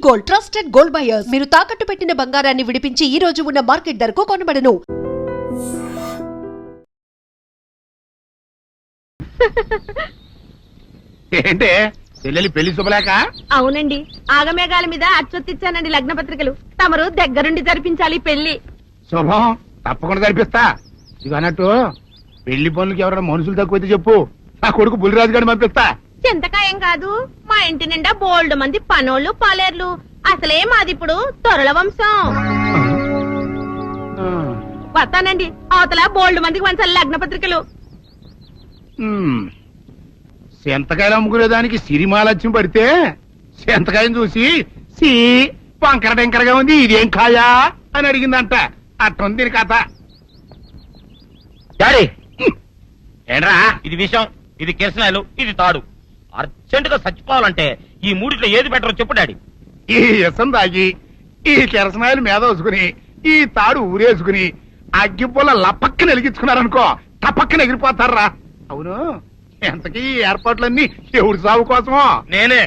Gold, trusted gold buyers. మీరు తాకట్టు పెట్టిన బంగారాన్ని విడిపించి ఈ రోజు ఉన్న మార్కెట్ ధరకు కొనబడను. ఏంటే చెల్లెలి పెళ్లి శుభలేక? అవునండి, ఆగమేఘాల మీద అచ్చొత్తిచ్చానండి లగ్న పత్రికలు. తమరు దగ్గరుండి జరిపించాలి పెళ్లి. శుభం, తప్పకుండా జరిపిస్తా. ఇక అన్నట్టు పెళ్లి పనులకి ఎవరైనా మనుషులు తక్కువైతే చెప్పు, నా కొడుకు బుల్లిరాజు గారిని పంపిస్తా. చింతకాయం కాదు, మా ఇంటి నిండా బోల్డ్ మంది పనోళ్ళు పాలేర్లు. అసలే మాది ఇప్పుడు తొరల వంశం. వస్తానండి, అవతల బోల్డ్ మందికి వంచాలి లగ్న పత్రికలు. సెంతకాయలు అమ్ముకునేదానికి సిరిమాలత్యం పడితే సెంతకాయని చూసి సి వంకర టెంకరగా ఉంది, ఇదేం కాయా అని అడిగిందంట. అట్టుంది దీని కథ. డాడీ, ఏంట్రా? ఇది విషం, ఇది కిరసనాయలు, ఇది తాడు. అర్జెంట్ గా చచ్చిపోవాలంటే ఈ మూడిట్లో ఏది బెటర్ చెప్పు డాడీ. ఈ ఇసం తాగి ఈ కిరసనాయలు మీద వేసుకుని ఈ తాడు ఊరేసుకుని అగ్గిపుల్ల లపక్కన వెలిగించుకున్నారనుకో, టపక్కన ఎగిరిపోతారా. అవును, ఎంతకీ ఈ ఏర్పాట్లన్నీ ఎవరి సాగు కోసమో? నేనే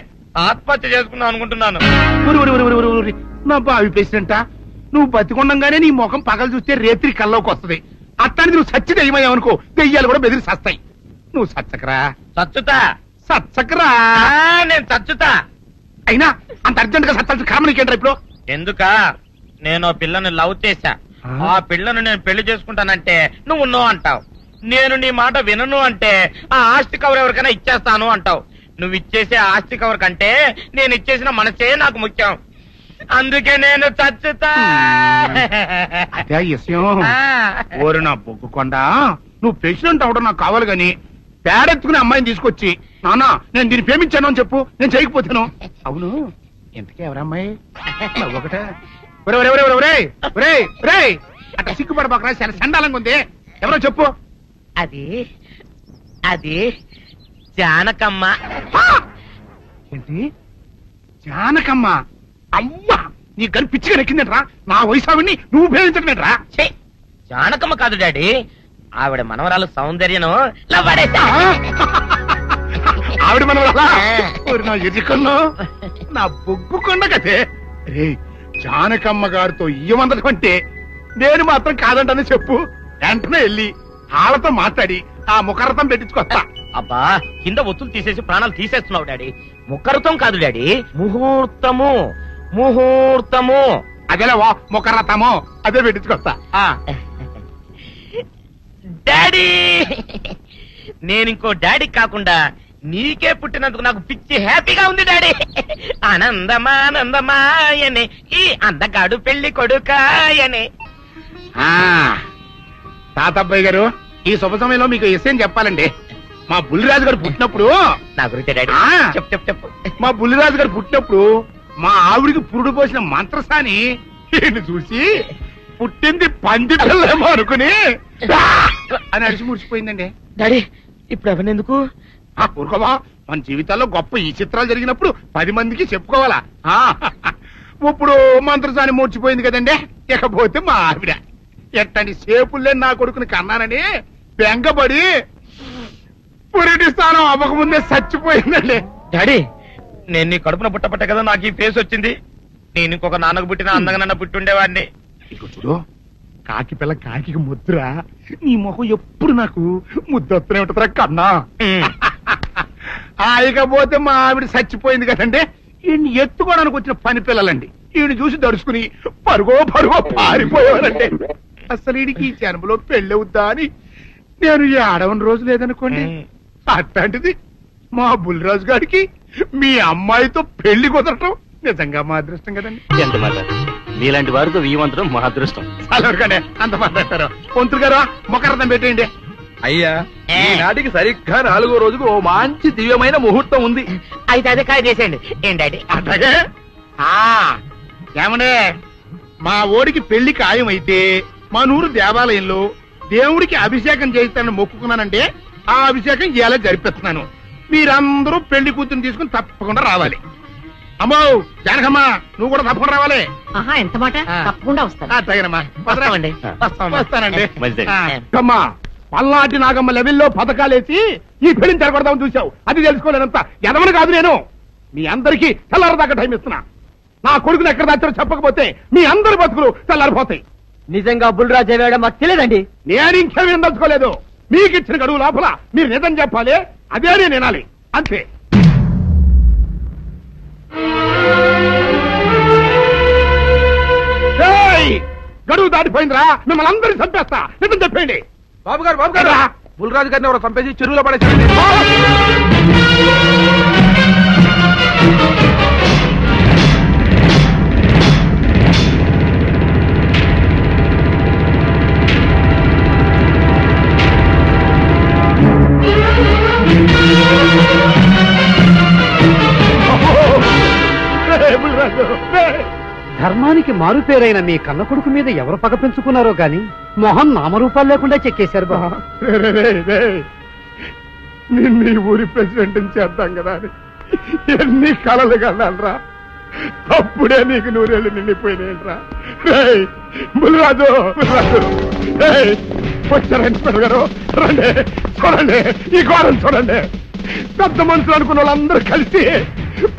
ఆత్మహత్య చేసుకుందాం అనుకుంటున్నాను. నా బావి పేసినంట, నువ్వు బతికొండంగానే నీ ముఖం పగలు చూస్తే రేత్రి కల్లోకి వస్తుంది. అట్టానికి నువ్వు సచ్చి దెయ్యమయ్యావనుకో, దెయ్యాలు కూడా బెదిరి సస్తాయి. నువ్వు సచ్చకరా, చచ్చుతా. సచ్చకరా. నేను చచ్చుతా. అయినా అంత అర్జెంట్ గా సత్తాల్సిన కారణం నీకేంట్రా ఇప్పుడు? ఎందుక నేను ఆ పిల్లని లవ్ చేశా. ఆ పిల్లను నేను పెళ్లి చేసుకుంటానంటే నువ్వు నో అంటావు. నేను నీ మాట వినను అంటే ఆ ఆస్తి కవర్ ఎవరికైనా ఇచ్చేస్తాను అంటావు. నువ్వు ఇచ్చేసే ఆస్తి కవర్ కంటే నేను ఇచ్చేసిన మనసే నాకు ముఖ్యం. అందుకే నేను చచ్చుతా. అదే విషయం. ఓరు నా బొగ్గుకొండ, నువ్వు ప్రెసిడెంట్ అవడం నాకు కావాలి గాని పేడెత్తుకునే అమ్మాయిని తీసుకొచ్చి నానా నేను దీన్ని ప్రేమించాను అని చెప్పు, నేను చేయకపోతాను. అవును, ఎంతకే ఎవరమ్మాయి? ఒకటే అట్లా సిగ్గుపడబాకరా, చాలా సండాలంగా ఉంది. ఎవరో చెప్పు. అది అది జానకమ్మ. ఏంటి జానకమ్మ? అమ్మా, నీ గని పిచ్చిగా నెక్కిందంట్రా. నా వయసావిని నువ్వు ప్రేమించడమేట్రా? జానకమ్మ కాదు డాడీ, ఆవిడ మనవరాలు సౌందర్యను ఆవిడ మనవరాలా? నా ఎదుకల్లో నా బొగ్గుకొండ కదే. రే, జానకమ్మ గారితో ఇయ్యమందడం అంటే నేను మాత్రం కాదంటని చెప్పు. వెంటనే వెళ్ళి వాళ్ళతో మాట్లాడి ఆ ముఖరథం పెట్టించుకొస్తా. అబ్బా, కింద ఒత్తులు తీసేసి ప్రాణాలు తీసేస్తున్నావు డాడీ. ముఖరథం కాదు డాడీ, ముహూర్తము. ముహూర్తము అదేలా ముఖరథము, అదే పెట్టించుకొస్తా. డాడీ, నేను ఇంకో డాడీ కాకుండా నీకే పుట్టినందుకు నాకు పిచ్చి హ్యాపీగా ఉంది డాడీ. ఆనందమానందమాయనే ఈ అందగాడు పెళ్లి కొడుకాయనే. తాతబ్బాయి గారు, ఈ శుభ సమయంలో మీకు విషయం చెప్పాలండి. మా బుల్లిరాజు గారు పుట్టినప్పుడు నా గురించి డాడీ చెప్పు. మా బుల్లిరాజు గారు పుట్టినప్పుడు మా ఆవిడికి పురుడు పోసిన మంత్రసాని చూసి పుట్టింది పంది పిల్లేమో అనుకుని అని అడిచి ముడిచిపోయిందండి. డాడీ, ఇప్పుడు ఎవరినెందుకు? ఊరుకోవా, మన జీవితాల్లో గొప్ప ఈ చిత్రాలు జరిగినప్పుడు 10 మందికి చెప్పుకోవాలా. ఇప్పుడు మంత్రసాని మూర్చిపోయింది కదండి. ఇకపోతే మా ఆవిడ ఎట్టండి సేపుల్లే నా కొడుకుని కన్నానని బెంగపడి పురిటి స్థానం అవ్వకముందే చచ్చిపోయిందండి. డాడీ, నేను నీ కడుపున పుట్టపట్ట కదా నాకు ఈ ఫేస్ వచ్చింది. నేను ఇంకొక నాన్నకు పుట్టిన అందంగా నన్ను పుట్టుండేవాడిని. ఇక చూడు, కాకి పిల్ల కాకి ముద్దురా. నీ మొహం ఎప్పుడు నాకు ముద్దొత్తనే ఉంటుందిరా కన్నా. ఇకపోతే మా ఆవిడ చచ్చిపోయింది కదండి. ఈయన్ని ఎత్తుకోవడానికి వచ్చిన పని పిల్లలండి. ఈయన చూసి దడుచుకుని పరుగో పారిపోయేవారండి. అసలు ఈడికి ఈ జన్మలో పెళ్ళవుద్దా అని నేను ఏడవని రోజు లేదనుకోండి. అట్లాంటిది మా బుల్లిరాజు గారికి మీ అమ్మాయితో పెళ్లి కుదరటం నిజంగా మా అదృష్టం కదండి. ఎంత మాట, మీలాంటి వారితో వీయమంతరం మా అదృష్టం. అలాగే అంత మాట్లాడతారు. పొంతులు గారు మొకరథం పెట్టేయండి. అయ్యా, ఈనాటికి సరిగ్గా 4వ రోజుకు ఓ మంచి దివ్యమైన ముహూర్తం ఉంది. అయితే అదే కాయ చేసేయండి. ఏంటండి? అట్లాగే ఏమనే, మా ఓడికి పెళ్లి ఖాయం అయితే మా నూరు దేవాలయంలో దేవుడికి అభిషేకం చేయిస్తానని మొక్కుకున్నానంటే ఆ అభిషేకం ఇలా జరిపిస్తున్నాను. మీరందరూ పెళ్లి కూతురు తీసుకుని తప్పకుండా రావాలి. అమ్మో జానకమ్మ, నువ్వు కూడా తప్పకుండా రావాలి. ఎంత మాట, తప్పకుండా వస్తాను. తగినమ్మా, వస్తానండి. మంచిది. అమ్మా, పల్నాటి నాగమ్మ లెవెల్లో పథకాలేసి ఈ పెళ్లిని జరగొడదామని చూసావు. అది తెలుసుకోలేనంత ఎదవని కాదు నేను. మీ అందరికీ తెల్లారదాకా టైం ఇస్తున్నా. నా కొడుకుని ఎక్కడ దాచారో చెప్పకపోతే మీ అందరి బతుకులు తెల్లారిపోతాయి. నిజంగా బుల్రాజ్ అయ్యాడో మాకు తెలియదండి. నేను ఇంకేమీ దలుచుకోలేదు. మీకు ఇచ్చిన గడువు లోపల మీరు నిజం చెప్పాలి, అదే నేను వినాలి, అంతే. గడువు దాటిపోయిందిరా, మిమ్మల్ని అందరినీ చంపేస్తా. నిజం చెప్పండి. బాబు గారు బుల్రాజు గారిని ఎవరో చంపేసి చెరువులో పడేసారండి. ధర్మానికి మారుపేరైన మీ కన్న కొడుకు మీద ఎవరు పగ పెంచుకున్నారో గాని మొహం నామరూపాలు లేకుండా చెక్కేశారు బాబా. నిన్ను ఈ ఊరి ప్రెసిడెంట్ చేద్దాం కదా అని ఎన్ని కలలు కన్నారా. అప్పుడే నీకు నూరేళ్ళు నిండిపోయినాయిరా. బుల్రాజు వచ్చారండి గారు, రండి చూడండి, ఈ ఘోరం చూడండి. పెద్ద మనుషులు అనుకున్న వాళ్ళందరూ కలిసి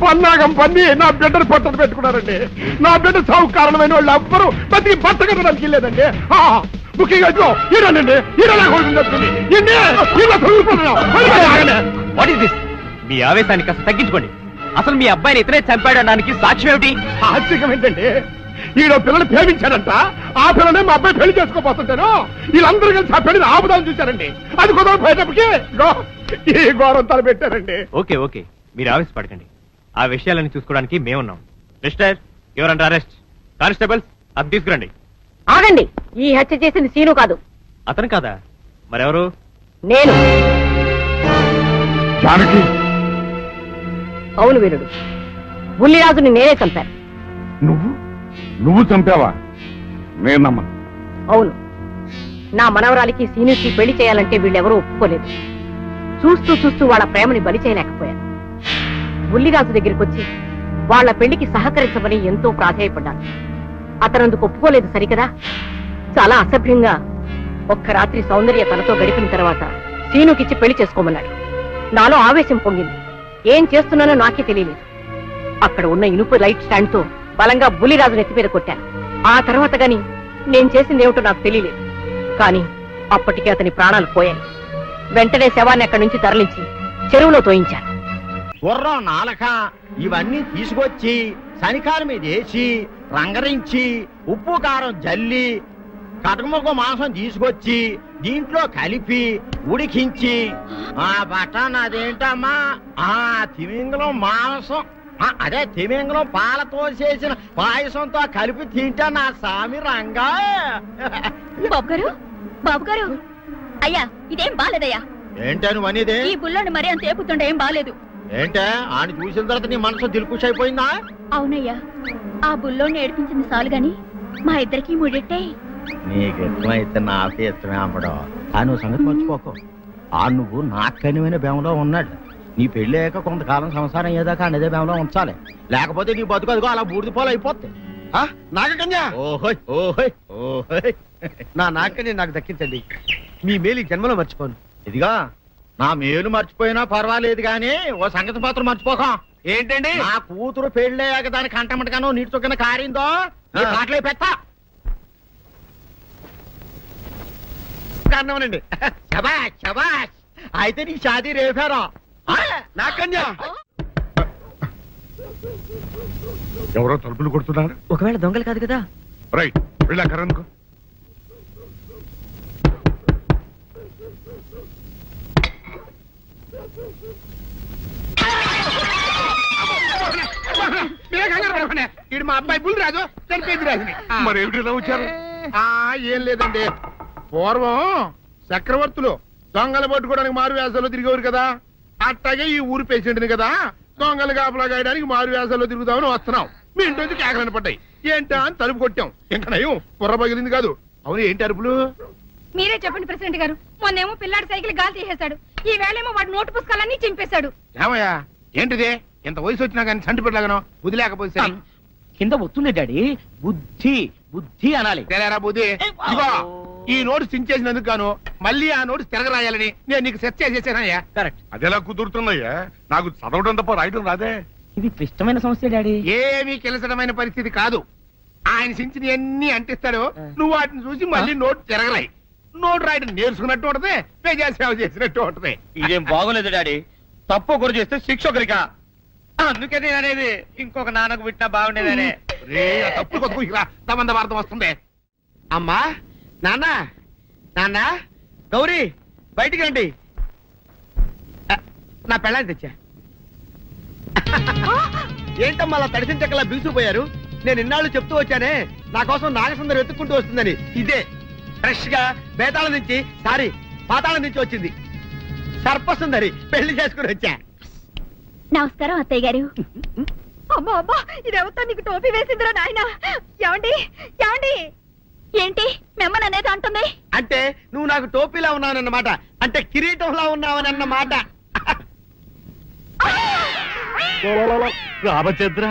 పన్నాగం పన్ని నా బిడ్డను పట్టలు పెట్టుకున్నారండి. నా బిడ్డ సాగు కారణమైన వాళ్ళు ఎవ్వరూ బతికి బట్ట కట్టడానికి లేదండి. ముఖ్యంగా ఈడనండి, మీ ఆవేశాన్ని కాస్త తగ్గించుకోండి. అసలు మీ అబ్బాయిని ఇతనే చంపాడడానికి సాక్ష్యం ఏమిటి? ఆశ్చర్యం ఏంటండి, ఈడో పిల్లలు ప్రేమించాడంట. ఆ పిల్లనే మా అబ్బాయి పెళ్లి చేసుకోపోతుంటాను. వీళ్ళందరూ కలిసి ఆ పెళ్లిని ఆపుదాన్ని చూశారండి. అది కుదర పోయేటప్పటికి ఈ ఘోరం తలపెట్టారండి. ఓకే ఓకే, మీరు ఆవేశపడకండి. ఆ విషయాలను చూసుకోవడానికి మేమున్నాం. Mister your under arrest. Constables అది తీసుకురండి. ఆగండి, ఈ హత్య చేసింది సీను కాదు. అతను కాదా? మరెవరు? నేను. జానకి, అవును వీరుడు, బుల్లిరాజుని నేనే చంపాను. నువ్వు చంపావా? నేను నమ్మను. అవును, నా మనవరాలికి సీనుకి పెళ్లి చేయాలంటే వీళ్ళెవరూ ఒప్పుకోలేదు. చూస్తూ చూస్తూ వాళ్ళ ప్రేమని బలి చేయలేకపోయాను. బుల్లిరాజు దగ్గరికి వచ్చి వాళ్ళ పెళ్లికి సహకరించమని ఎంతో ప్రాధాయపడ్డాను. అతనందుకు ఒప్పుకోలేదు సరికదా. చాలా అసభ్యంగా ఒక్క రాత్రి సౌందర్య తనతో గడిపిన తర్వాత సీనుకిచ్చి పెళ్లి చేసుకోమన్నాడు. నాలో ఆవేశం పొంగింది. ఏం చేస్తున్నానో నాకే తెలియలేదు. అక్కడ ఉన్న ఇనుపు లైట్ స్టాండ్ తో బలంగా బుల్లిరాజు నెత్తి మీద కొట్టాను. ఆ తర్వాత గాని నేను చేసిందేమిటో నాకు తెలియలేదు. కానీ అప్పటికే అతని ప్రాణాలు పోయాయి. వెంటనే శవాన్ని అక్కడి నుంచి తరలించి చెరువులో తోయించాను. గుర్రం నాలక ఇవన్నీ తీసుకొచ్చి శనికాల మీద వేసి రంగరించి ఉప్పు కారం జల్లి కటకముఖ మాంసం తీసుకొచ్చి దీంట్లో కలిపి ఉడికించి ఆ బటన్ అదేంటమ్మా తిమింగలం మాంసం అదే తిమింగలం పాలతో చేసిన పాయసంతో కలిపి తింటా నా సామి రంగా. బాబు గారు అయ్యా, ఇదేం బాలేదయ్యా. ఏంటా నువ్వు అనేది? ఈ బుల్లోని మరీ అంత ఏపుతుండే ఏం బాలేదు. ఏంటే ఆయన చూసిన తర్వాత నీ మనసు దిల్కుష్ అయిపోయిందా? అవునయ్యా, ఆ బుల్లోని ఏడిపించింది చాలు గాని మా ఇద్దరికి ముడిట్టే. నీకు ఇష్టమైతే నాకే ఇష్టమే అమ్మడం. ఆ నువ్వు సంగతి మర్చిపోకు. ఆ నువ్వు నాకు కనివైన బేమలో ఉన్నాడు. నీ పెళ్లి అయ్యాక కొంతకాలం సంసారం ఏదాకా అనేదే బేమలో ఉంచాలి. లేకపోతే నీ బతుకు అదిగో అలా బూడిదిపోలు అయిపోద్ది. నాగకన్యా, ఓహోయ్ ఓహోయ్ ఓహోయ్, నా నాగకన్య నాకు దక్కించండి. మీ మేలు ఈ జన్మలో మర్చిపోను. ఇదిగా నా మేలు మర్చిపోయినా పర్వాలేదు గాని ఓ సంగతి మాత్రం మర్చిపోకం. ఏంటండి? నా కూతురు పెళ్ళయ్యాక దానికి కంటమటగానో నీటి చొక్కన కారిందో కాట్లే పెట్ట కారణమనండి. శబాష్ శబాష్, అయితే నీ షాదీ రేపారా? నాగకన్యా, ఎవరో తలుపులు కొడుతున్నారు. ఒకవేళ దొంగలు కాదు కదా? రైట్, వెళ్ళాకరందుకు. వీడు మా అబ్బాయి బుల్లిరాజు, చనిపోయింది రాజుని. మరి ఏమిటి ఇలా వచ్చారు? ఏం లేదండి, పూర్వం చక్రవర్తులు దొంగలు పట్టుకోవడానికి మారు వేసాల్లో తిరిగేవారు కదా. అట్టాగే ఈ ఊరు పేషెంట్ని కదా దొంగలు కాపలా గాయడానికి మారు వేసాల్లో తిరుగుదామని వస్తున్నాం. మీ ఇంటి నుంచి కేకలను పడ్డాయి. ఏంటా అని తలుపు కొట్టాం. ఇంకా నయం పొర్ర పగిలింది కాదు. అవును, ఏంటి అరుపులు? మీరే చెప్పండి ప్రెసిడెంట్ గారు. మొన్నేమో పిల్లాడి సైకిల్ గాలి తీసేశాడు, ఈ వేళేమో వాడి నోటు పుస్తకాలన్నీ చింపేశాడు. ఏమయ్యా, ఏంటిది? ఎంత వయసు వచ్చినా కానీ చంటి పెట్టలాగనో వదిలేకపోతే కింద వస్తుంది డాడీ. బుద్ధి బుద్ధి అనాలి. తెలేరా బుద్ధి. ఇదిగో, ఈ నోటు చించేసినందుకు గాను మళ్ళీ ఆ నోటు తిరగరాయాలని నేను నీకు సెట్ చేసేసానయ్యా. కరెక్ట్. అదెలా కుదురుతుందయ్యా? నాకు చదవడం తప్ప రాయడం రాదే. ఇది క్లిష్టమైన సమస్య డాడీ. ఏమీ కిలసడమైన పరిస్థితి కాదు. ఆయన సించిన ఎన్ని అంటిస్తాడో నువ్వు వాటిని చూసి మళ్ళీ నోటు తిరగరాయి. నోటు రాయడం నేర్చుకున్నట్టు ఉంటది, ప్రజాసేవ చేసినట్టు ఉంటది. ఇదేం బాగోలేదు డాడీ. తప్పు ఒకరు చేస్తే శిక్ష ఒకరికా? అందుకే నేను అనేది ఇంకొక నాన్నకు పుట్టినా బాగుండేదనే. రే, ఆ తప్పుడు కొత్త కుయ్యరా, సంబంధ వార్త వస్తుంది. అమ్మా, నాన్న, నాన్న, గౌరీ, బయటికి రండి. నా పెళ్ళాన్ని తెచ్చా. ఏంటమ్మా అలా తడిసిన చెక్కలా బిగుసిపోయారు? నేను ఇన్నాళ్ళు చెప్తూ వచ్చానే, నా కోసం నాగసుందరం వెతుక్కుంటూ వస్తుందని. ఇదే ఫ్రెష్ గా బేతాళం నుంచి పాతాళం నుంచి వచ్చింది. సర్పసుందరి పెళ్లి చేసుకుని వచ్చా. నమస్కారం అత్తయ్య గారు. అమ్మా అమ్మా, ఇదేవతా నీకు టోపీ వేసిందిరా నాయన. ఏమండి ఏమండి, ఏంటి మిమ్మల్ని అనేది అంటుంది? అంటే నువ్వు నాకు టోపీలా ఉన్నావనన్నమాట, అంటే కిరీటంలా ఉన్నావనన్నమాట. రామచంద్ర,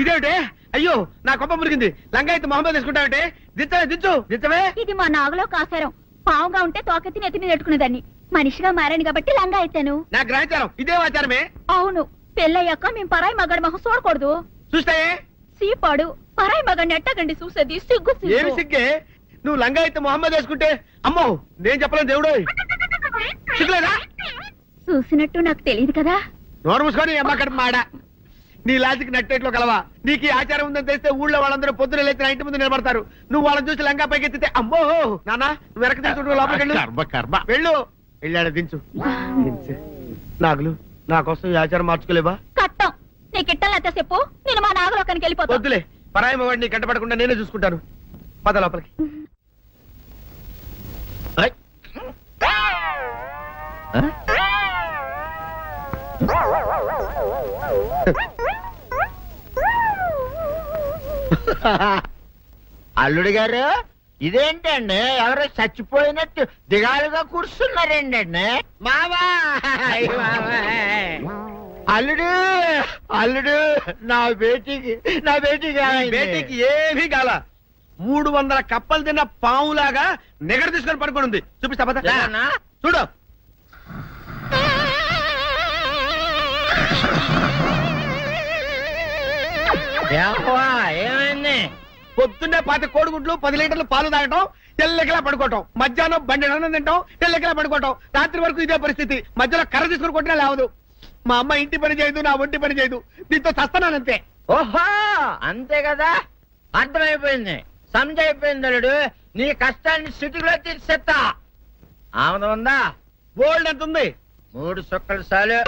ఇదేమిటే? అయ్యో, నా కొప్ప మురిగింది. లంగా అయితే మొహమ్మద్ తీసుకుంటావంటే? దించవే. ఇది మా నాగులో కాసారం. పావుగా ఉంటే తోకెత్తి నెత్తి మీద పెట్టుకునేదాన్ని. మనిషిగా మారాను కాబట్టి లంగా అయితాను. నా గ్రహచారం ఇదే ఆచారమే. అవును, పెళ్ళయ్యాక మేము పరాయి మగాడి మొహం చూడకూడదు. చూస్తాయే సీపాడు పరాయి మగాడిని ఎట్టగండి చూసేది. సిగ్గు ఏమి సిగ్గే? నువ్వు లంగా అయితే మొహమ్మద్ వేసుకుంటే అమ్మో నేను చెప్పలేను దేవుడు. సిగ్గులేదా? చూసినట్టు నాకు తెలియదు కదా. నోరు మూసుకొని అమ్మ కడుపు మాడ. నీ లాజిక్ నట్టేట్లో కలవా? నీకు ఈ ఆచారం ఉందని తెలిస్తే ఊళ్ళో వాళ్ళందరూ పొద్దున లేచి నా ఇంటి ముందు నిలబడతారు. నువ్వు వాళ్ళని చూసి లంగా పైకి ఎత్తితే అమ్మో నాన్న నువ్వు వెనక తీసుకుంటూ లోపలికి వెళ్ళు. వెళ్ళాడు దించు. నాగులు, నా కోసం ఈ ఆచారం మార్చుకోలేవా? కట్టం నీకు ఇట్టలేత చెప్పు, నేను మా నాగలోకానికి వెళ్ళిపోతా. వద్దులే, పరాయి వాడిని కంటపడకుండా నేనే చూసుకుంటాను. పద లోపలికి. అల్లుడు గారు, ఇదేంటండి ఎవరో చచ్చిపోయినట్టు దిగాలుగా కూర్చున్నారేంటండి? మావా, అల్లుడు అల్లుడు, నా బేటీకి బేటీకి ఏమీ కాల. 300 కప్పలు తిన్న పావులాగా నిగడ తీసుకొని పడుకొని ఉంది. చూపిస్తా పద. చూడు. ఏమైంది? పొద్దున్నే 10 కోడిగుడ్లు 10 లీటర్లు పాలు తాగటం, తెల్లకిలా పడుకోవటం. మధ్యాహ్నం బండి అన్నం తింటాం, తెల్లకిలా పడుకోవటం. రాత్రి వరకు ఇదే పరిస్థితి. మధ్యలో కర్ర తీసుకుని కొట్టినా లేవదు. మా అమ్మ ఇంటి పని చేయదు, నా ఒంటి పని చేయదు. దీంతో చస్తానంతే. ఓహో, అంతే కదా, అర్థమైపోయింది, సమజైపోయింది. అల్లుడు, నీ కష్టాన్ని సిటీలో తీర్చేస్తా. ఆమె ఉందా? గోల్డ్ ఎంత ఉంది? 3 సుక్కలు చాలు.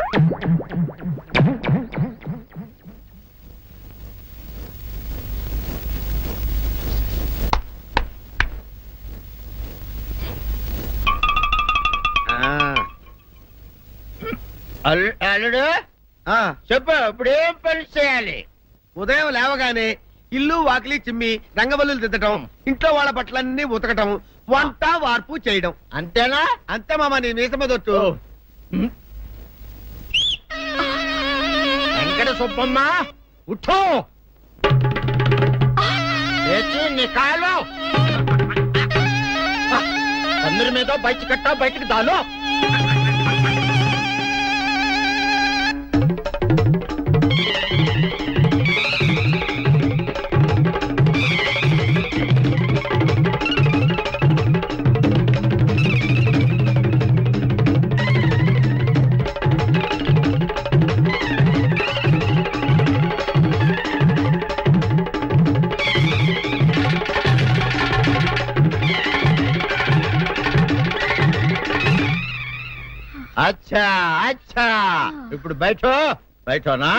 అల్లుడు చెప్పు, ఇప్పుడు ఏం పని చేయాలి? ఉదయం లేవగానే ఇల్లు వాకిలి చిమ్మి రంగవల్లులు దిద్దటం, ఇంట్లో వాళ్ళ బట్టలన్నీ ఉతకటం, వంట వార్పు చేయడం. అంతేనా? అంతే మామ, నీ మీసమదొట్టు. వెంకట సుబ్బమ్మ, ఉఠో, లేచి నీ కాలు అందరి మీద బయట కట్టా, బయటికి దాలో. అచ్చా అచ్చా, ఇప్పుడు బయటనా?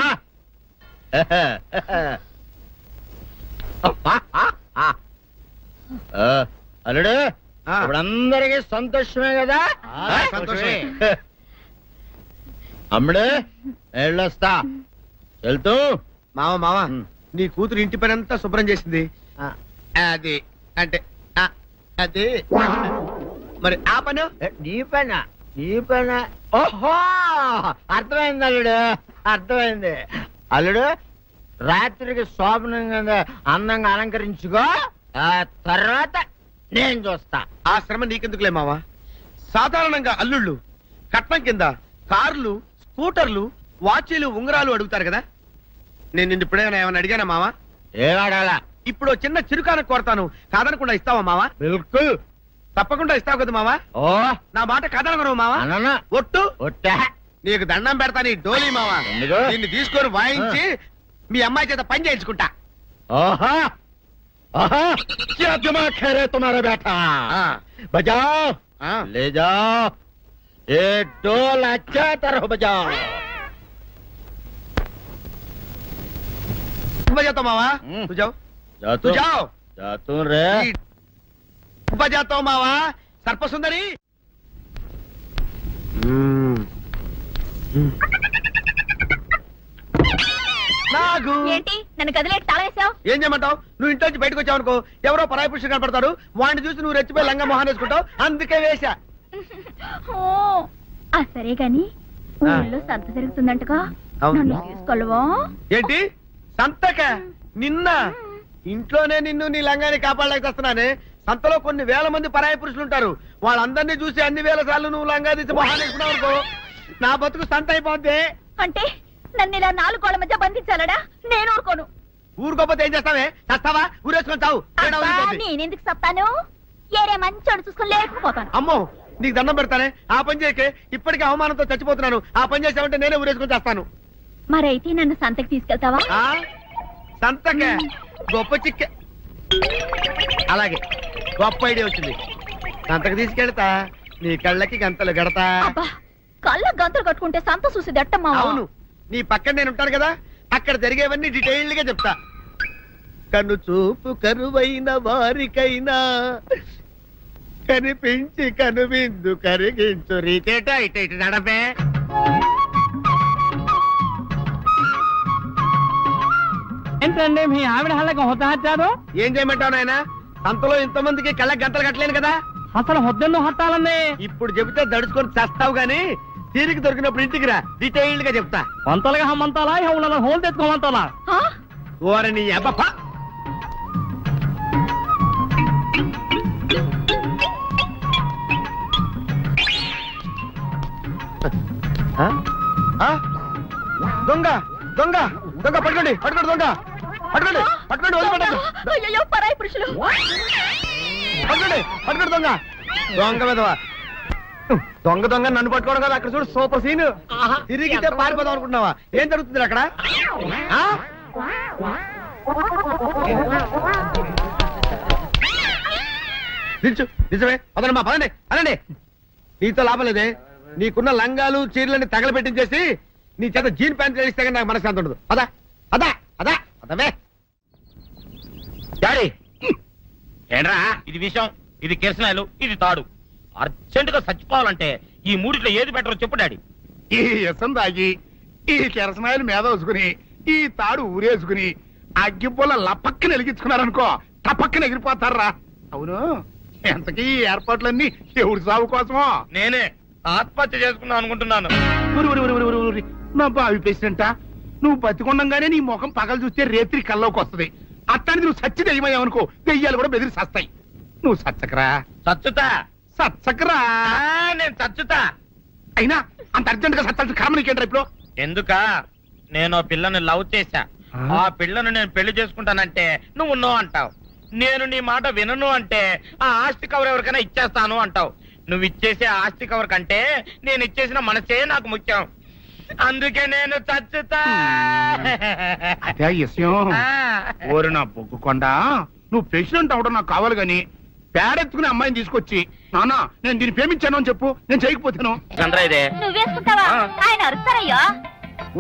అల్లుడు, ఇప్పుడు అందరికి సంతోషమే కదా? సంతోషమే. అమ్ముడు, వెళ్ళొస్తా. వెళ్తూ మామ నీ కూతురు ఇంటి పని అంతా శుభ్రం చేసింది. అది అంటే అది మరి ఆ పను నీ పైన. ఓహో, అర్థమైంది అల్లుడు, అర్థమైంది. అల్లుడు, రాత్రికి శోభనంగా అందంగా అలంకరించుకో, ఆ తర్వాత నేను చూస్తా. ఆ శ్రమ నీకెందుకులే మావా. సాధారణంగా అల్లుళ్ళు కట్నం కింద కార్లు, స్కూటర్లు, వాచీలు ఉంగరాలు అడుగుతారు కదా, నేను నిన్ను ఇప్పుడేమైనా ఏమైనా అడిగానా మావా? ఏడాడాలా ఇప్పుడు ఓ చిన్న చిరుకాను కోరతాను, కాదనకుండా ఇస్తావా మావా? బిల్కుల్. తప్పకుండా ఇస్తావు కదా మావా? ఓ నా మాట కాదనగను మావా? అననా ఒట్టు ఒట్టా. నీకు దండం పెడతా నీ డోలీ మావా. ఎందుకు? నిన్ను తీసుకొని వాయించి మీ అమ్మాయి చేత పని చేయించుకుంటా. ओहा ओहा क्या दिमाग है रे तुम्हारा बेटा बजाओ ले जाओ ये ढोल अच्छा तरह बजाओ बजाता मावा तू जाओ तू जाओ जा तू रे बजाता हूँ मावा सर्प सुंदरी నాగు ఏంటి నన్ను గదిలేటి తాళేసావు? ఏం చేయమంటావు? నువ్వు ఇంటి నుంచి బయటకు వచ్చావు అనుకో, ఎవరో పరాయి పురుషుడు కనపడతాడు, వాడిని చూసి నువ్వు రెచ్చిపోయి లంగా మొహాన్ వేసుకుంటావు, అందుకే వేశా. సరే గాని ఊళ్ళో సంత జరుగుతుందంటగా, అవును. నన్ను తీసుకెళ్ళవా? ఏంటి సంతక? నిన్న ఇంట్లోనే నిన్ను నీ లంగాన్ని కాపాడలేక వస్తున్నానే. సంతలో కొన్ని వేల మంది పరాయి పురుషులు ఉంటారు, వాళ్ళందరినీ చూసి అన్ని వేల సార్లు నువ్వు లంగా తీసి మొహాన్ వేసుకున్నావు అనుకో, నా బతుకు సంత అయిపోద్ది. అంటే నన్ను ఇలా 4 గోళ్ల మధ్య బంధించాలడా? నేను ఊరుకోను. ఊరుకోపోతే ఏం చేస్తావే? చస్తావా? ఊరేసుకొని చావు. తేడా ఊరిపోద్ది. నేనెందుకు చెప్తాను? ఏరే మంచోడు చూసుకుని లేకపోతాను. అమ్మో నీకు దండం పెడతానే, ఆ పని చేయకే. ఇప్పటికే అవమానంతో చచ్చిపోతున్నాను, ఆ పని చేసావంటే నేనే ఊరేసుకొని చేస్తాను. మరైతే నన్ను సంతకి తీసుకెళ్తావా? ఆ సంతకే గొప్ప చిక్కే. అలాగే గొప్ప ఐడియా వచ్చింది. సంతకు తీసుకెళ్తా, నీ కళ్ళకి గంతలు గడతా. అబ్బా, కళ్ళ గంతులు కట్టుకుంటే సంత చూసి దట్టమ్మా. అవును, నీ పక్కన నేను ఉంటాను కదా, అక్కడ జరిగేవన్నీ డీటెయిల్డ్ గా చెప్తా. కను చూపు కరువైన వారికైనా కనిపించి కనువిందు కరిగించు రీతేట ఇట ఇటు నడపే. ఏంటండి మీ ఆవిడ హళ్ళకి హొత్తహత్యారు? ఏం చేయమంటావు నాయన? సంతలో ఇంతమందికి కళ్ళకి గంటలు కట్టలేను కదా. అసలు హొద్దెన్ను హత్తాలండి. ఇప్పుడు చెబితే దడుచుకొని చస్తావు గాని, తీరిక దొరికినప్పుడు ఇంటికి రా, డీటెయిల్డ్ గా చెప్తా. వంతలుగా హమ్మంతాలా ఇవాళ హోల్ తెచ్చుకోమంతాలా? ఓరని అబ్బా. దొంగ దొంగ దొంగ పట్టుకోండి పట్టుకోండి దొంగ పట్టుకోండి పట్టుకోండి వదిలిపెట్టండి. అయ్యో, పరాయి పురుషులు. పట్టుకోండి పట్టుకోండి దొంగ దొంగ విధవా. దొంగ దొంగ నన్ను పట్టుకోవడం కదా, అక్కడ చూడు సూపర్ సీన్. తిరిగితే పారిపోదాం అనుకుంటున్నావా? ఏం జరుగుతుంది అక్కడ? ఆ? నిల్చు నిజమే, పదండి పదండి పదండి. నీతో లాభం లేదే, నీకున్న లంగాలు చీరలని తగలబెట్టించేసి నీ చేత జీన్ ప్యాంట్ వేస్తే కానీ నాకు మనశ్శాంతి ఉండదు. అదా అదా అదా అదవే డాడీ ఏంట్రా ఇది విషయం, ఇది కిరసనాయలు, ఇది తాడు. అర్జెంట్ గా చచ్చిపోవాలంటే ఈ మూడిట్లో ఏది బెటర్ చెప్పు డాడీ. ఈ ఇసం తాగి ఈ కిరసనాయలు మీద వేసుకుని ఈ తాడు ఊరేసుకుని అగ్గిపుల్ల లపక్కన వెలిగించుకున్నారనుకో, టపక్కన ఎగిరిపోతారా. అవును, ఎంతకీ ఈ ఏర్పాట్లన్నీ ఎవరి సాగు కోసమో? నేనే ఆత్మహత్య చేసుకుందాం అనుకుంటున్నాను. ఉరి, ఉరి, ఉరి, ఉరి, ఉరి. నా బావి పేసినంట, నువ్వు బతికొండంగానే నీ ముఖం పగలు చూస్తే రేత్రి కల్లోకి వస్తుంది. అట్టానికి నువ్వు సచ్చి దెయ్యమయ్యావనుకో, దెయ్యాలు కూడా బెదిరి సస్తాయి. నువ్వు సచ్చకరా చచ్చుతా. సచ్చకరా. నేను చచ్చుతా. అయినా అంత అర్జెంట్ గా సత్తాల్సిన కారణం నీకేంట్రా ఇప్పుడు? ఎందుక నేను ఆ పిల్లని లవ్ చేశా. ఆ పిల్లను నేను పెళ్లి చేసుకుంటానంటే నువ్వు నో అంటావు. నేను నీ మాట వినను అంటే ఆ ఆస్తి కవర్ ఎవరికైనా ఇచ్చేస్తాను అంటావు. నువ్వు ఇచ్చేసే ఆస్తి కవర్ కంటే నేను ఇచ్చేసిన మనసే నాకు ముఖ్యం. అందుకే నేను చచ్చుతా. అదే విషయం. ఆ. ఓరి నా బొగ్గుకొండ, నువ్వు ప్రెసిడెంట్ అవడం నాకు కావాలి గాని పేడెత్తుకునే అమ్మాయిని తీసుకొచ్చి నానా నేను దీన్ని ప్రేమించాను అని చెప్పు, నేను చేయకపోతాను. చంద్ర ఇదే నువ్వేసుకుంటావా? ఆయన అరుస్తారయ్యా.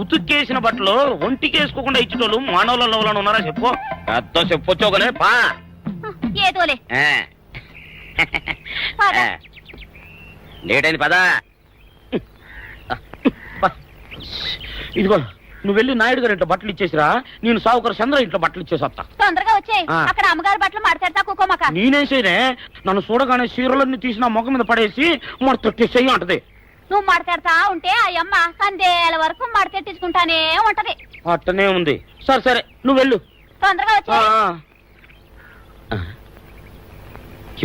ఉతుక్కేసిన బట్టలు ఒంటికి వేసుకోకుండా ఇచ్చేటోళ్ళు మానవులలో ఉన్నారా చెప్పు. పెద్ద చెప్పొచ్చోగలే పా. ఏదోలే. లేటైంది పదా. ఇదిగో నువ్వు వెళ్ళి నాయుడు గారి ఇంట్లో బట్టలు ఇచ్చేసిరా, నేను సావుకర్ చంద్ర ఇంట్లో బట్టలు ఇచ్చేసి వస్తా. తొందరగా వచ్చేయ్. ఆ. అక్కడ అమ్మగారి బట్టలు మాడతాడతా కుకోమక. నేనేసేనే నన్ను చూడగానే చీరలన్నీ తీసి నా ముఖం మీద పడేసి మొట్టొట్టేసేయి అంటది. నువ్వు మాడతాడతా ఉంటే ఆ అమ్మ సందేల వరకు మడతెట్టించుకుంటానే ఉంటది. అట్టనే ఉంది. సరే సరే నువ్వు వెళ్ళు. తొందరగా వచ్చే.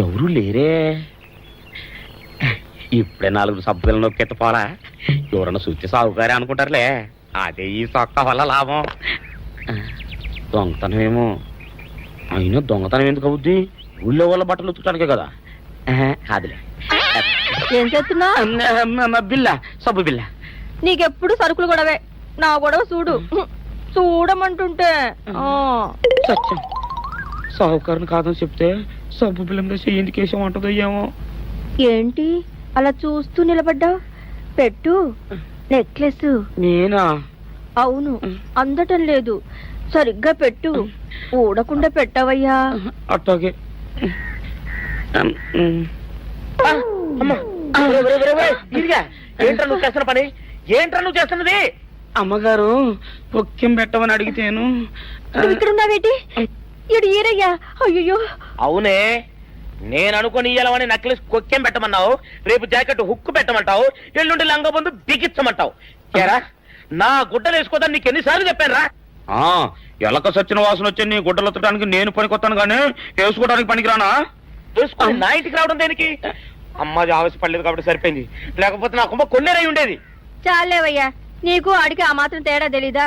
ఎవరు లేరే. ఇప్పుడే 4 సభ్యులను నొక్కెత్తపోరా, ఎవరన్నా చూస్తే సాగుగారే అనుకుంటారులే. అదే ఈ సొక్క వల్ల లాభం. దొంగతనం ఏమో, అయినా దొంగతనం ఎందుకు అవుద్ది? ఊళ్ళో వాళ్ళ బట్టలు ఉతుకడానికే కదా. కాదులే. ఏం చేస్తున్నా? బిల్ల, సబ్బు బిల్ల. నీకెప్పుడు సరుకులు గొడవే. నా గొడవ చూడు. చూడమంటుంటే సత్యం, సాహుకారుని కాదని చెప్తే సబ్బు బిల్ల మీద ఎందుకు వేసాం అంటుందో ఏమో. ఏంటి అలా చూస్తూ నిలబడ్డావు? పెట్టు. నెక్లెస్. నేనా? అవును, అందటం లేదు. సరిగ్గా పెట్టు. ఊడకుండా పెట్టవయ్యా. అట్టాగే. ఏంట్రా నువ్వు చేస్తున్న పని? ఏంట్రా నువ్వు చేస్తున్నది? అమ్మగారు పొక్కెం పెట్టమని అడిగితేను. నువ్వు ఇక్కడ ఉన్నావేటి? ఇడు ఈరయ్యా. అయ్యో. అవునే, నేను అనుకుని ఇయ్యాలని నక్లెస్ కొక్కెం పెట్టమన్నావు, రేపు జాకెట్ హుక్కు పెట్టమంటావు, ఎల్లుండి లంగా బంధు బిగించమంటావు. ఏరా, నా గుడ్డలు వేసుకోదని నీకు ఎన్నిసార్లు చెప్పాను రా? ఎలక సచ్చిన వాసన వచ్చి నీ గుడ్డలు ఎత్తడానికి నేను పనికొత్తాను కానీ వేసుకోవడానికి పనికిరానా? వేసుకుని నా ఇంటికి రావడం దేనికి? అమ్మాది ఆవేశపడలేదు కాబట్టి సరిపోయింది, లేకపోతే నా కుమ్మ కొన్నేరై ఉండేది. చాలేవయ్యా, నీకు ఆడికి ఆ మాత్రం తేడా తెలీదా?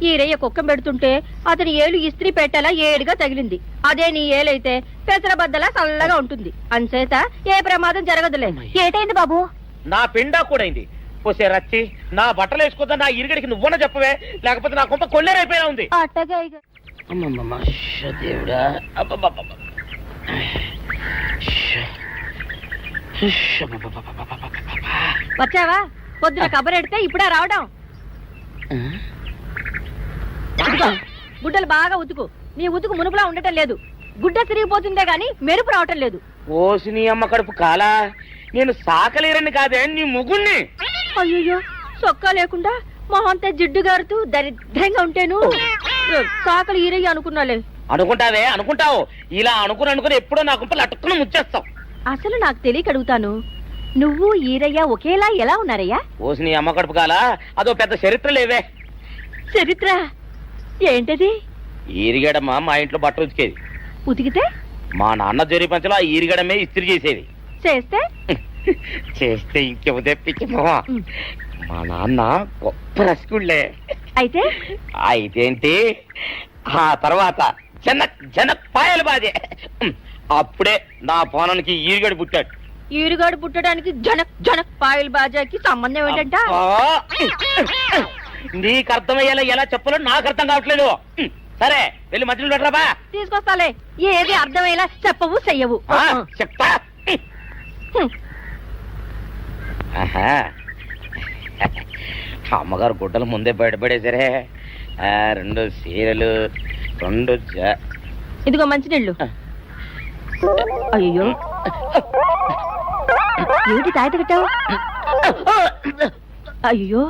ఈరయ్య కుక్కం పెడుతుంటే అతని ఏలు ఇస్త్రీ పెట్టేలా ఏడుగా తగిలింది. అదే నీ ఏలైతే పెసరబద్దలా చల్లగా ఉంటుంది. అంచేత ఏ ప్రమాదం జరగదులే. ఏటైంది బాబు? నా పిండా కూడా అయింది. పోసే రచ్చి, నా బట్టలు వేసుకోద్దా నా ఇరుగడికి నువ్వున చెప్పవే, లేకపోతే నా కొంప కొల్లేరైపోయినా ఉంది. అట్టగా దేవుడా. వచ్చావా? పొద్దున కబరెడితే ఇప్పుడా రావడం? గుడ్డలు బాగా ఉతుకు. నీ ఉతుకు మునుపులా ఉండటం లేదు. గుడ్డ తిరిగిపోతుందే గాని మెరుపు రావటం లేదు. ఓసి నీ అమ్మ కడుపు కాలా, నేను సాకలేరని కాదే నీ ముగుణ్ణి. అయ్యో, సొక్కా లేకుండా మొహంతా జిడ్డు గారుతూ దరిద్రంగా ఉంటేను సాకలు ఈరయ్య అనుకున్నాలే. అనుకుంటావే, అనుకుంటావు. ఇలా అనుకుని ఎప్పుడో నా గుంపలు అటుక్కుని ముచ్చేస్తావు. అసలు నాకు తెలియక అడుగుతాను, నువ్వు ఈరయ్య ఒకేలా ఎలా ఉన్నారయ్యా? ఓసి నీ అమ్మ కడుపు కాలా, అదో పెద్ద చరిత్ర లేవే. చరిత్ర ఏంటది? ఈరిగడమ్మ మా ఇంట్లో బట్టలు ఉతికేది. ఉతికితే మా నాన్న జరి పంచలో ఆ ఈరిగడమే ఇస్త్రీ చేసేది. చేస్తే చేస్తే ఇంకెవ తెప్పించి మా నాన్న గొప్ప రసికుళ్ళే. అయితే అయితేంటి, ఆ తర్వాత జనక్ పాయలు బాధే. అప్పుడే నా పోనానికి ఈరిగడి పుట్టాడు. ఈరుగాడు పుట్టడానికి జనక్ పాయల్ బాజాకి సంబంధం ఏంటంట? నీకు అర్థమయ్యేలా ఎలా చెప్పాలో నాకు అర్థం కావట్లేదు. సరే, వెళ్ళి మధ్యలో పెట్టరాబా. తీసుకొస్తాలే. ఏది అర్థమయ్యేలా చెప్పవు చెయ్యవు. చెప్తా. అమ్మగారు గుడ్డలు ముందే బయటపడేసరే. 2 చీరలు, 2 ఇదిగో మంచినీళ్ళు. అయ్యో, ఏంటి తాయిత కట్టావు? అయ్యో,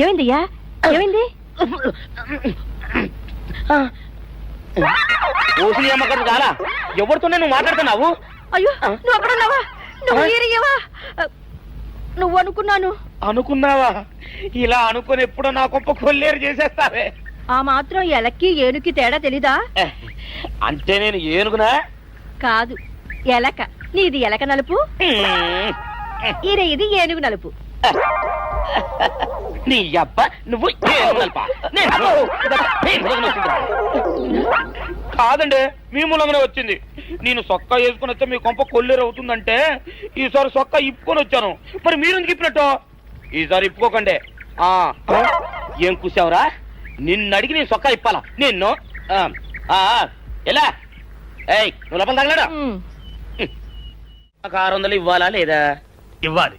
ఏమైందయ్యా? ఏమైంది? ఓసిని అమ్మగారు కాలా, ఎవరితోనే నువ్వు మాట్లాడుతున్నావు? అయ్యో, నువ్వు అక్కడున్నావా? నువ్వు ఏరియవా? నువ్వు అనుకున్నావా? ఇలా అనుకుని ఎప్పుడో నా గొప్ప కొల్లేరు చేసేస్తావే. ఆ మాత్రం ఎలక్కి ఏనుకి తేడా తెలీదా? అంటే నేను ఏనుగునా? కాదు, ఎలక. నీది ఎలక నలుపు, ఇది ఏనుగు నలుపు. నీ అబ్బ, నువ్వు కాదండి, మీ మూలంగానే వచ్చింది. నేను సొక్కా వేసుకుని వచ్చా మీ కొంప కొల్లేరు అవుతుందంటే ఈసారి సొక్కా ఇప్పుకొని వచ్చాను. మరి మీరెందుకు ఇప్పినట్టు? ఈసారి ఇప్పుకోకండి. ఏం కూసావురా? నిన్ను అడిగి నేను సొక్కా ఇప్పాలా? నిన్ను ఎలా? ఏయ్, నువ్వు లోపల తగలడా? 600 ఇవ్వాలా లేదా? ఇవ్వాలి.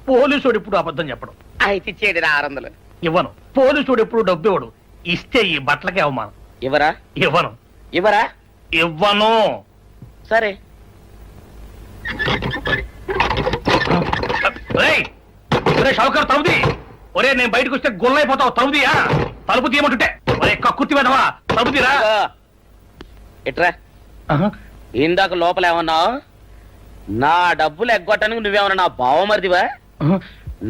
పోలీసుడు ఇప్పుడు అబద్ధం చెప్పడం. అయితే ఇచ్చేది 600. ఇవ్వను. పోలీసుడు ఎప్పుడు డబ్బు ఇవ్వడు. ఇస్తే ఈ బట్టలకే అవమానం. ఇవ్వరా? ఇవ్వను. ఇవ్వరా? ఇవ్వను. సరే. షౌకర్ తలుపుది. ఒరే, నేను బయటకు వస్తే గొల్లైపోతావు. తలుపుదియా? తలుపు తీయమంటుంటే ఒరే కక్కుర్తి వెదవా, తలుపు తీరా. ఎట్రా, ఇందాక లోపల ఏమన్నావు? నా డబ్బులు ఎగ్గొట్టడానికి నువ్వేమన్నా నా బావమరిదివా?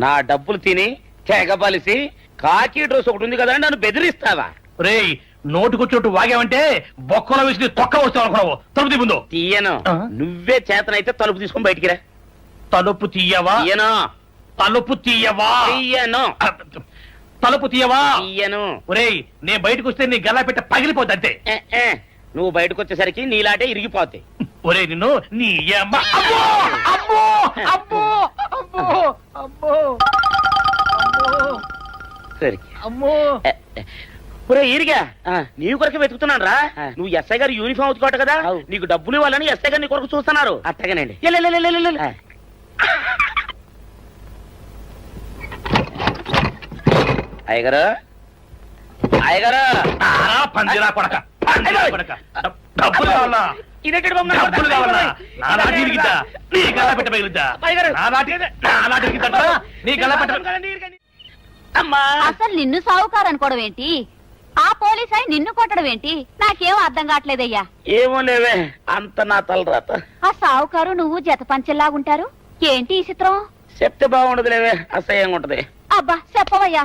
నా డబ్బులు తిని తెగబలిసి కాకి డ్రెస్ ఒకటి ఉంది కదా అని నన్ను బెదిరిస్తావా? రే, నోటుకొచ్చినట్టు వాగావంటే బొక్కలో వేసి తొక్క వస్తావు అనుకున్నావు. తలుపు తీ ముందు. తీయను. నువ్వే చేతనైతే తలుపు తీసుకొని బయటికి రా. తలుపు తీయవా? తీయను. తలుపు తీయవా? తీయను. తలుపు తీయవా? తీయను. ఒరేయ్, నేను బయటకు వస్తే నీ గల్లా పెట్ట పగిలిపోద్ది అంతే. నువ్వు బయటకు వచ్చేసరికి నీలాటే ఇరిగిపోతాయి. ఒరే నిన్ను నీ అమ్మ. అబ్బో అబ్బో అబ్బో అబ్బో అబ్బో అమ్మో. ఒరే ఇరిగా, నీ కొరకు వెతుకుతున్నాను రా. నువ్వు ఎస్ఐ గారు యూనిఫామ్ అవుతుకోట కదా, నీకు డబ్బులు ఇవ్వాలని ఎస్ఐ గారు నీ కొరకు చూస్తున్నారు. అట్టగానండి. అయ్యగారు, అయ్యగారు, పందిరా కొడక, పందిరా కొడక. డబ్బులు కావాలా? ఇదేంటి బాబు? డబ్బులు కావాలా? నా లాటి ఇరిగిద్దా? నీ గల్లా పెట్ట పగిలిద్దా? నా లాటి ఇరిగిద్దా? నీ గల్లా పెట్ట. అమ్మా, అసలు నిన్ను సావుకారు అనుకోవడం ఏంటి? ఆ పోలీస్ అయి నిన్ను కొట్టడం ఏంటి? నాకేం అర్థం కావట్లేదయ్యా. ఏమో లేవే, అంత నా తలరాత. ఆ సావుకారు నువ్వు జత పంచెల్లాగుంటారు ఏంటి ఈ చిత్రం? చెప్తే బాగుండదు లేవే, అసహ్యంగా ఉంటది. అబ్బా చెప్పవయ్యా,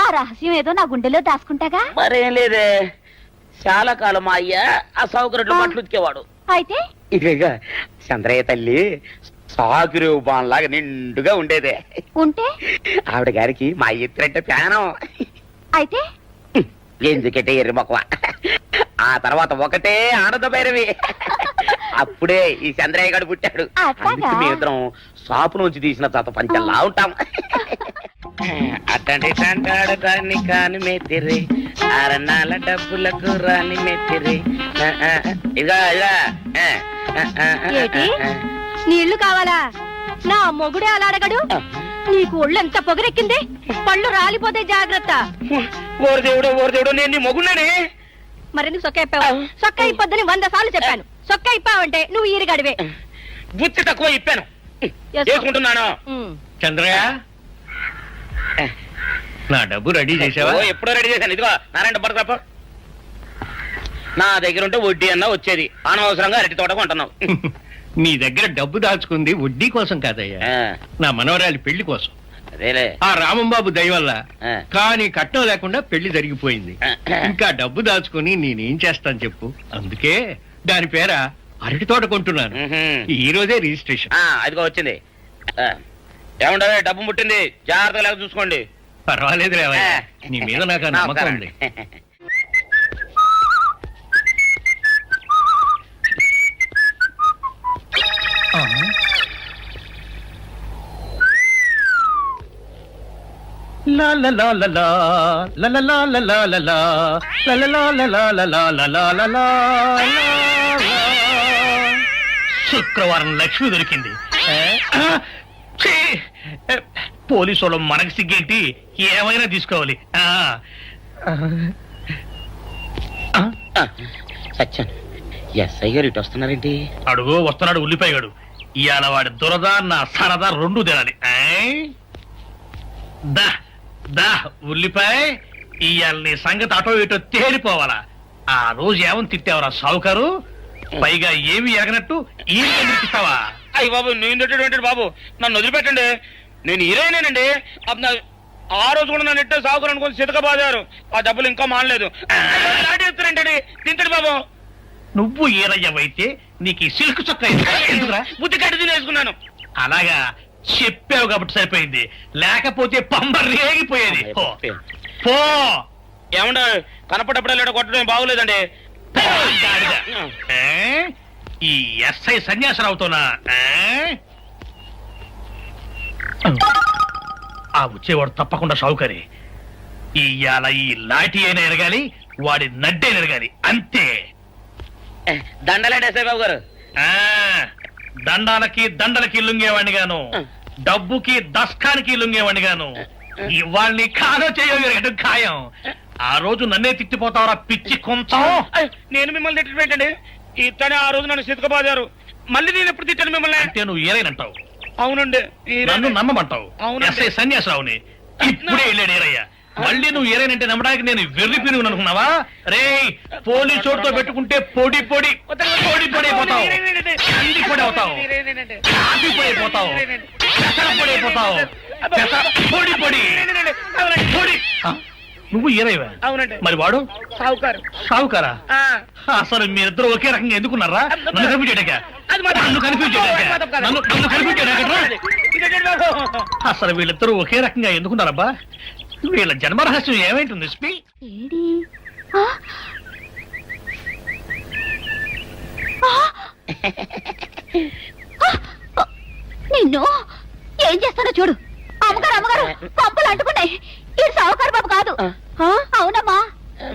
ఆ రహస్యం ఏదో నా గుండెలో దాచుకుంటాగా. మరేం లేదే, చాలా కాలం మా అయ్య ఆ సౌకర్యం మట్లు ఉతికేవాడు. అయితే ఇక చంద్రయ్య తల్లి సాగురేవు బాన్లాగా నిండుగా ఉండేదే. ఉంటే ఆవిడ గారికి మా ఎత్తురంటే ప్రాణం. అయితే ఎందుకంటే ఎర్రి మొక్కవ. ఆ తర్వాత ఒకటే ఆనంద భైరవి. అప్పుడే ఈ చంద్రయ్య గారు పుట్టాడు. అందుకే మేమిద్దరం షాపు నుంచి తీసిన చత పంచల్లా ఉంటాం. అట్టండి అంటాడు కాని కాని మెత్తిరి, అరణాల డబ్బులకు రాని మెత్తిరి. ఇదిగా నీళ్లు కావాలా? నా మొగుడే అలా అడగడు. నీకు ఒళ్ళు ఎంత పొగరెక్కింది, పళ్ళు రాలిపోతే జాగ్రత్త. ఓరు దేవుడు, నేను నీ మొగున్నానే. మరెందుకు సొక్క ఇప్పావు? సొక్క ఇప్పొద్దని 100 సార్లు చెప్పాను. సొక్క ఇప్పావంటే నువ్వు ఈరిగడివే. బుద్ధి తక్కువ ఇప్పాను, చేసుకుంటున్నాను. చంద్రయ్య, నా డబ్బు రెడీ చేసావా? ఎప్పుడో రెడీ చేశాను. ఇదిగో నారాయణ డబ్బు తప్ప. నా దగ్గర ఉంటే వడ్డీ అన్నా వచ్చేది, అనవసరంగా అరటి తోట కొంటున్నావు. నీ దగ్గర డబ్బు దాచుకుంది వడ్డీ కోసం కాదయ్యా, నా మనవరాలి పెళ్లి కోసం. అదేలే, ఆ రామంబాబు దయ వల్ల కానీ కట్నం లేకుండా పెళ్లి జరిగిపోయింది. ఇంకా డబ్బు దాచుకుని నేనేం చేస్తాను చెప్పు. అందుకే దాని పేర అరటి తోట కొంటున్నాను. ఈ రోజే రిజిస్ట్రేషన్. అదిగో వచ్చింది. ఏముండవే, డబ్బు ముట్టింది, జాగ్రత్తగా చూసుకోండి. పర్వాలేదు లేవయ్యా, నీ మీద నాకు నమ్మకం ఉంది. శుక్రవారం లక్ష్మి దొరికింది. పోలీసు వాళ్ళు మనకి సిగ్గేంటి, ఏమైనా తీసుకోవాలి. సత్యం, ఎస్ఐ గారు ఇటు వస్తున్నారేంటి? అడుగు వస్తున్నాడు ఉల్లిపాయగాడు. ఇవాళ వాడి దురద నా సరదా రెండు తినాలి. దా దా ఉల్లిపాయ, ఇవాళ నీ సంగతి అటో ఇటో తేలిపోవాలా. ఆ రోజు ఏమని తిట్టావరా సావుకారు? పైగా ఏమి ఎరగనట్టు ఈ నిర్పిస్తావా? అయ్యి బాబు, నేను తిట్టేటువంటి బాబు, నన్ను వదిలిపెట్టండి. నేను హీరోయినేనండి. ఆ రోజు కూడా నన్ను ఇట్టే సాగుకుని అనుకుని చితకబాదారు. ఆ డబ్బులు ఇంకా మానలేదు. ఎత్తురంటండి, తింటాడు బాబు. నువ్వు ఏరయ్యవైతే నీకు ఈ సిల్క్ చొక్క ఎందుకురా? బుద్ధి కట్టి తినేసుకున్నాను. అలాగా చెప్పావు కాబట్టి సరిపోయింది, లేకపోతే పంబ రేగిపోయేది. పో. ఏమండ కనపడప్పుడే కొట్టడం బాగోలేదండి. ఈ ఎస్ఐ సన్యాసరావుతోనా? ఆ వచ్చేవాడు తప్పకుండా షౌకరి. ఇవాళ ఈ లాఠీ అయినా ఎరగాలి, వాడి నడ్డే ఎరగాలి, అంతే. దండలేండి ఎస్ఐ బాబు గారు. దండాలకి దండలకి లొంగేవాడిని గాను, డబ్బుకి దస్కానికి లొంగేవాడిని గాను. ఇవాళ్ళని కాలో చేయడం ఖాయం. ఆ రోజు నన్నే తిట్టిపోతావరా పిచ్చి కొంచెం. నేను మిమ్మల్ని తిట్టి పెట్టండి. ఇతనే ఆ రోజు నన్ను సితకబాదారు. మళ్ళీ నేను ఎప్పుడు తిట్టాను మిమ్మల్ని? అంటే నువ్వు ఏరైనంటావు. అవునండి, నన్ను నమ్మమంటావు. ఎస్ఐ సన్యాసరావుని ఇప్పుడే వెళ్ళాడు ఏరయ్య. మళ్ళీ నువ్వు ఏరైనంటే నమ్మడానికి నేను వెర్రి పిరుగు అనుకున్నావా? రే, పోలీసు చోటుతో పెట్టుకుంటే పొడి పొడి పొడి పొడి అయిపోతావు, అంది పొడి అవుతావు, కాఫీ పొడి అయిపోతావు, పెసర పొడి అయిపోతావు, పొడి పొడి పొడి. నువ్వు ఏరైవా? అవునండి. మరి వాడు సావుకారు. సావుకారా? అసలు మీరిద్దరు ఒకే రకంగా ఎందుకున్నారా? నన్ను కనిపించాక అసలు వీళ్ళిద్దరూ ఒకే రకంగా ఎందుకున్నారబ్బా? వీళ్ళ జన్మరహస్యం ఏమైంటుంది స్పీ? ఏడి ఆ? ఆ! ఆ! నిన్ను ఏం చేస్తాడో చూడు. అమ్మగారు పంపలు అంటుకున్నాయి. ఇది సావుకారు బాబు కాదు. అవునమ్మా,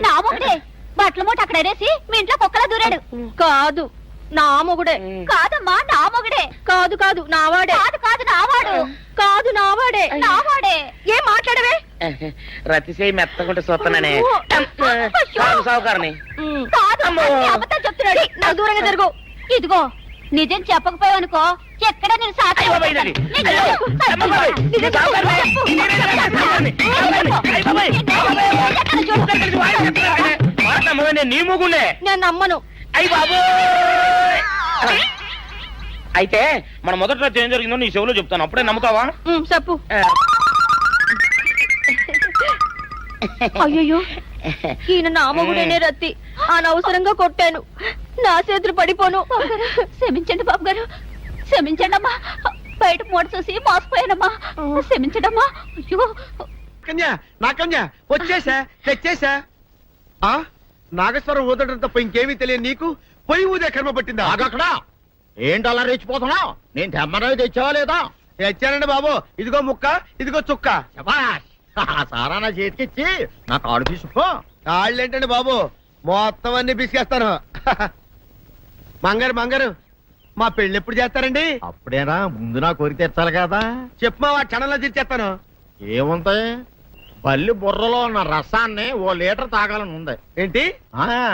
నా మొగుడే. బట్టల మూట అక్కడ ఎరేసి మీ ఇంట్లో కుక్కలా దూరాడు. కాదు నా మొగుడే. కాదమ్మా, నా మొగుడే. కాదు నావాడే. కాదు నావాడు. కాదు నావాడే. నావాడే. ఏం మాట్లాడవే? రతిసేయి మెత్తకుంటే చూస్తున్నానే సావుకారని. కాదు, అన్ని అబద్ధం చెప్తున్నాడు. నా దూరంగా జరుగు. ఇదిగో నిజం చెప్పకపోయావనుకో ఎక్కడ నేను నీ ముగుండే నేను నమ్మను. అయ్యి బాబు. అయితే మన మొదటి రోజు ఏం జరిగిందో నీ చెవులో చెప్తాను, అప్పుడే నమ్ముతావా? చెప్పు. అయ్యో, ఈయన నా మొగుడేనే రత్తి. అనవసరంగా కొట్టాను. నా చేతులు పడిపోను. క్షమించండి బాబు గారు, క్షమించండి అమ్మా. బయట మూట చూసి మోసపోయానమ్మా. క్షమించడమ్మా. అయ్యో కన్యా, నా కన్యా వచ్చేసా, తెచ్చేసా. నాగేశ్వరం ఊదడం తప్ప ఇంకేమీ తెలియదు నీకు. పొయ్యి ఊదే కర్మ పట్టిందా? ఆగక్కడ ఏంటి అలా రెచ్చిపోతున్నావు? నేను తెమ్మనవి తెచ్చావా లేదా? తెచ్చానండి బాబు. ఇదిగో ముక్క, ఇదిగో చుక్క. శభాష్. ఆ సారా నా చేతికిచ్చి నా కాడు తీసుకో. కాళ్ళేంటండి బాబు, మొత్తం అన్ని బిసికేస్తాను. మంగారు మా పెళ్లి ఎప్పుడు చేస్తారండి? అప్పుడేనా, ముందు నా కోరిక తెచ్చాలి కదా. చెప్పు మా క్షణంలో తీర్చేస్తాను. ఏముంటాయి, బల్లి బుర్రలో ఉన్న రసాన్ని 1 లీటర్ తాగాలని ఉంది. ఏంటి?